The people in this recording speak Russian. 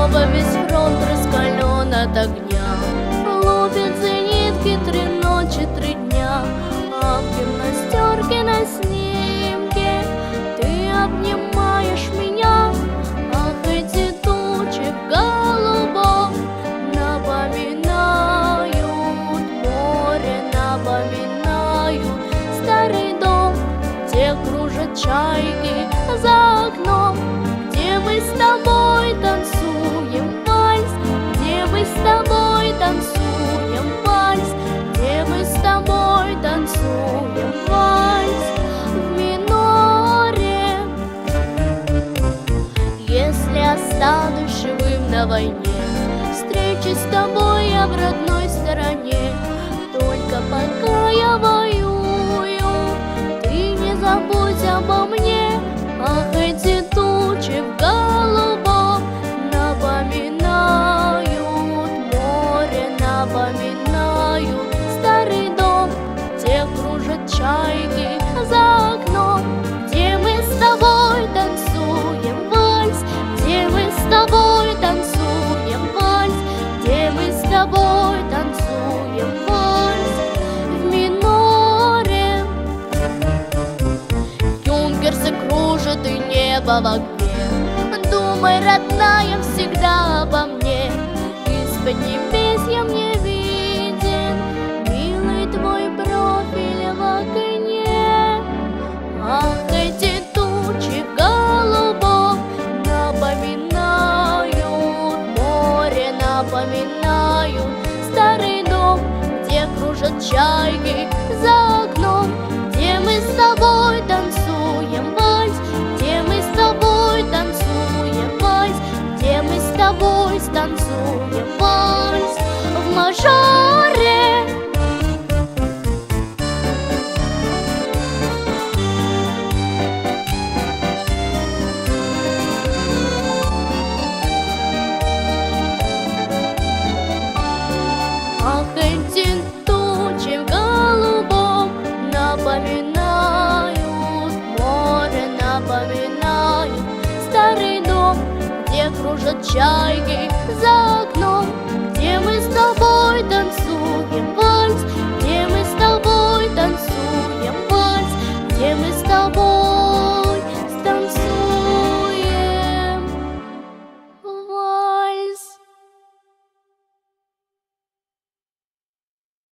снова весь фронт раскален от огня. Лупит зенитки 3 ночи, 3 дня, а в гимнастерке на снимке ты обнимаешь меня. Ах, эти тучи в голубом напоминают море, напоминают старый дом, где кружат чайки за окном, где мы с тобой танцуем вальс, где мы с тобой танцуем вальс, где мы с тобой танцуем вальс в миноре. Если останусь живым на войне, встречи с тобой я в родной стороне. Только пока я воюю, ты не забудь обо мне. Ах, эти тучи в голубом напоминают море, напоминают старый дом, где кружат чайки за окном, где мы с тобой танцуем вальс, где мы с тобой танцуем вальс, где мы с тобой танцуем вальс в миноре. Юнкерсы кружат и небо в огне. Думай, родная, всегда обо мне. Из-под небес я мне виден милый твой профиль в окне. Ах, эти тучи в голубом напоминают море, напоминают старый дом, где кружат чайки за окном, где мы с тобой танцуем вальс, где мы с тобой танцуем вальс, где мы с тобой станцуем вальс в мажоре. Ах, эти тучи в голубом напоминают море, напоминают старый дом, где кружат чайки за окном, где мы с тобой танцуем вальс,